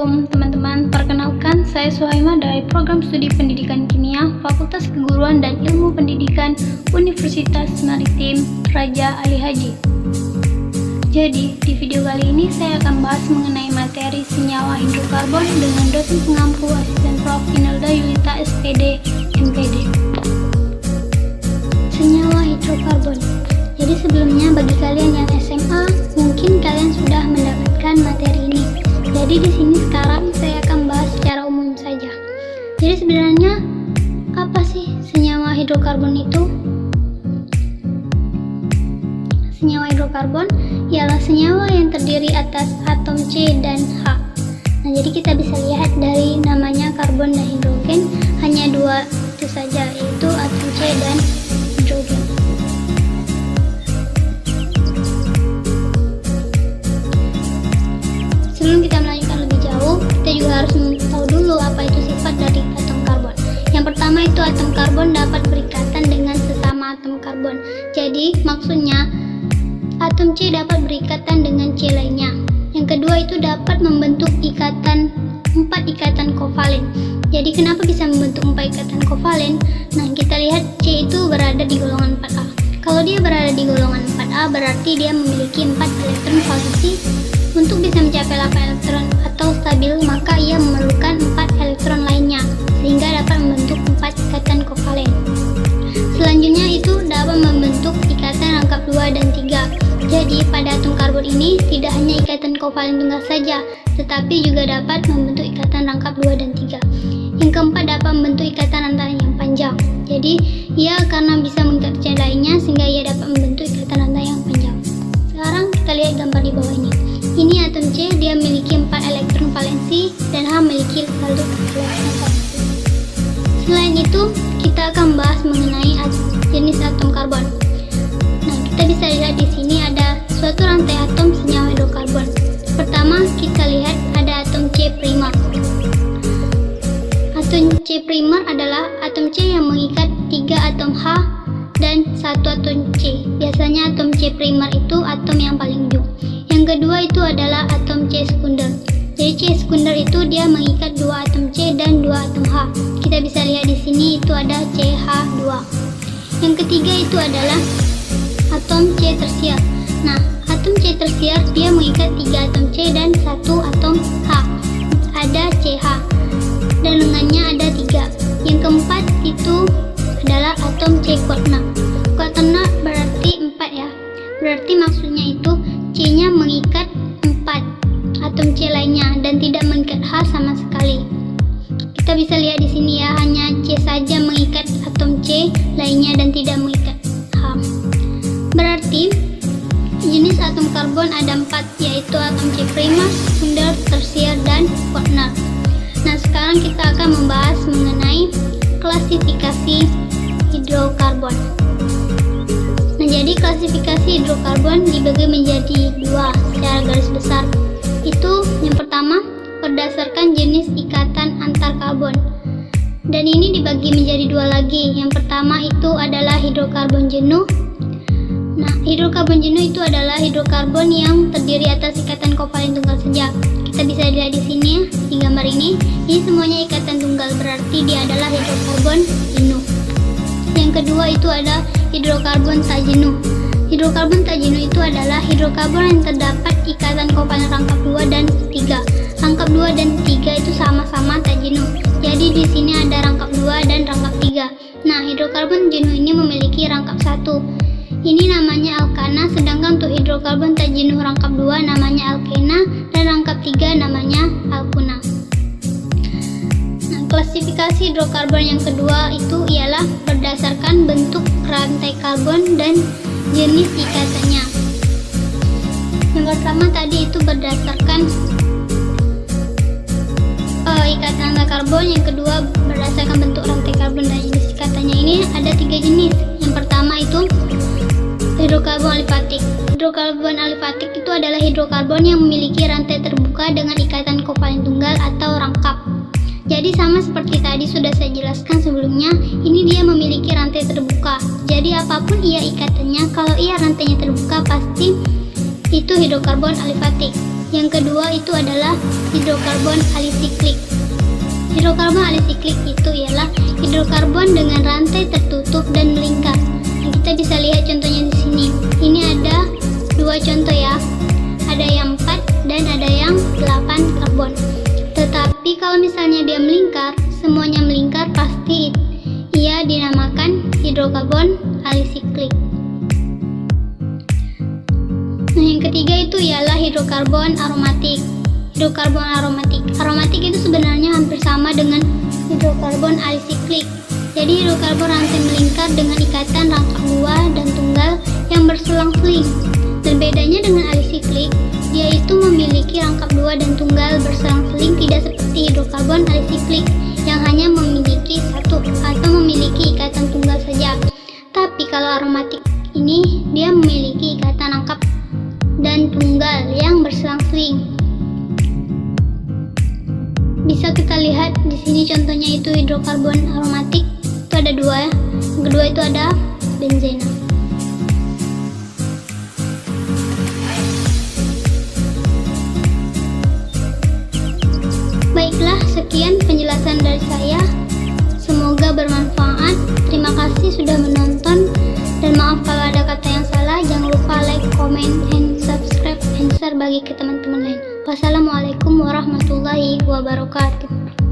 Assalamualaikum teman-teman, perkenalkan saya Suhaima dari Program Studi Pendidikan Kimia Fakultas Keguruan dan Ilmu Pendidikan Universitas Maritim Raja Ali Haji. Jadi, di video kali ini saya akan bahas mengenai materi senyawa hidrokarbon dengan dosen pengampu asisten Prof. Inelda Yulita SPD MPD. Senyawa hidrokarbon. Jadi sebelumnya bagi kalian yang SMA, mungkin kalian sudah mendapatkan materi ini. Jadi di sini sekarang saya akan bahas secara umum saja. Jadi sebenarnya apa sih senyawa hidrokarbon itu? Senyawa hidrokarbon ialah senyawa yang terdiri atas atom C dan H. Nah, jadi kita bisa lihat dari namanya karbon dan hidrogen, hanya dua itu saja, yaitu atom C dan hidrogen. Sebelum kita melanjutkan lebih jauh, kita juga harus tahu dulu apa itu sifat dari atom karbon. Yang pertama itu atom karbon dapat berikatan dengan sesama atom karbon. Jadi maksudnya atom C dapat berikatan dengan C lainnya. Yang kedua itu dapat membentuk ikatan 4 ikatan kovalen. Jadi kenapa bisa membentuk 4 ikatan kovalen? Nah, kita lihat C itu berada di golongan 4A. Kalau dia berada di golongan 4A berarti dia memiliki 4 elektron valensi. Untuk bisa mencapai 8 elektron atau stabil, maka ia memerlukan 4 elektron lainnya, sehingga dapat membentuk 4 ikatan kovalen. Selanjutnya itu dapat membentuk ikatan rangkap 2 dan 3. Jadi pada atom karbon ini tidak hanya ikatan kovalen tunggal saja, tetapi juga dapat membentuk ikatan rangkap 2 dan 3. Yang keempat dapat membentuk ikatan rantai yang panjang. Jadi ia karena bisa mengikat C lainnya sehingga ia dapat membentuk ikatan rantai yang panjang. Sekarang kita lihat gambar di bawah ini. Ini atom C, dia memiliki 4 elektron valensi dan H memiliki saldo elektron valensi. Selain itu, kita akan bahas mengenai jenis atom karbon. Nah, kita bisa lihat di sini ada suatu rantai atom senyawa hidrokarbon. Pertama, kita lihat ada atom C primer. Atom C primer adalah atom C yang mengikat 3 atom H dan 1 atom C. Biasanya atom C primer itu atom yang paling ujung. Yang kedua itu adalah atom C sekunder. Jadi C sekunder itu dia mengikat 2 atom C dan 2 atom H. Kita bisa lihat di sini itu ada CH2. Yang ketiga itu adalah atom C tersier. Nah, atom C tersier dia mengikat 3 atom C dan 1 atom H. Ada CH. Dan lengannya ada 3. Yang keempat itu adalah atom C quaternary. Quaternary berarti 4 ya. Berarti maksudnya itu C-nya mengikat 4 atom C lainnya dan tidak mengikat H sama sekali. Kita bisa lihat di sini ya, hanya C saja mengikat atom C lainnya dan tidak mengikat H. Berarti jenis atom karbon ada 4, yaitu atom C primer, sekunder, tersier, dan quaternary. Nah, sekarang kita akan membahas mengenai klasifikasi hidrokarbon. Nah, jadi klasifikasi hidrokarbon dibagi menjadi 2 secara garis besar. Itu yang pertama berdasarkan jenis ikatan antar karbon. Dan ini dibagi menjadi 2 lagi. Yang pertama itu adalah hidrokarbon jenuh. Nah, hidrokarbon jenuh itu adalah hidrokarbon yang terdiri atas ikatan kovalen tunggal saja. Kita bisa lihat di sini ya, di gambar ini. Ini semuanya ikatan tunggal, berarti dia adalah hidrokarbon jenuh. Yang kedua itu ada hidrokarbon tak jenuh. Hidrokarbon tak jenuh itu adalah hidrokarbon yang terdapat ikatan kovalen rangkap 2 dan 3. Rangkap 2 dan 3 itu sama-sama tak jenuh. Jadi di sini ada rangkap 2 dan rangkap 3. Nah, hidrokarbon jenuh ini memiliki rangkap 1. Ini namanya alkana, sedangkan untuk hidrokarbon tak jenuh rangkap 2 namanya alkena dan rangkap 3 namanya alkuna. Klasifikasi hidrokarbon yang kedua itu ialah berdasarkan bentuk rantai karbon dan jenis ikatannya. Yang pertama tadi itu berdasarkan ikatan rantai karbon, yang kedua berdasarkan bentuk rantai karbon dan jenis ikatannya. Ini ada 3 jenis. Yang pertama itu hidrokarbon alifatik. Hidrokarbon alifatik itu adalah hidrokarbon yang memiliki rantai terbuka dengan ikatan kovalen tunggal atau rangkap. Jadi sama seperti tadi sudah saya jelaskan sebelumnya, ini dia memiliki rantai terbuka. Jadi apapun ia ikatannya, kalau ia rantainya terbuka pasti itu hidrokarbon alifatik. Yang kedua itu adalah hidrokarbon alisiklik. Hidrokarbon alisiklik itu ialah hidrokarbon dengan rantai tertutup dan melingkar. Nah, kita bisa lihat contohnya di sini. Ini ada dua contoh ya. Ada yang 4 dan ada yang 8 karbon. Tetapi kalau misalnya dia melingkar, semuanya melingkar, pasti ia dinamakan hidrokarbon alisiklik. Nah, yang ketiga itu ialah hidrokarbon aromatik. Hidrokarbon aromatik. Aromatik itu sebenarnya hampir sama dengan hidrokarbon alisiklik. Jadi hidrokarbon rantai melingkar dengan ikatan rangkap 2 dan tunggal yang berselang-seling. Dan bedanya dengan alisiklik, dia itu memiliki rangkap 2 dan tunggal berselang-seling, tidak seperti hidrokarbon alisiklik yang hanya memiliki satu atau memiliki ikatan tunggal saja. Tapi kalau aromatik ini dia memiliki ikatan rangkap dan tunggal yang berselang-seling. Bisa kita lihat di sini contohnya itu hidrokarbon aromatik itu ada dua ya. Yang kedua itu ada benzena. Baiklah, sekian penjelasan dari saya. Semoga bermanfaat. Terima kasih sudah menonton dan maaf kalau ada kata yang salah. Jangan lupa like, comment, and subscribe, and share bagi ke teman-teman lain. Wassalamualaikum warahmatullahi wabarakatuh.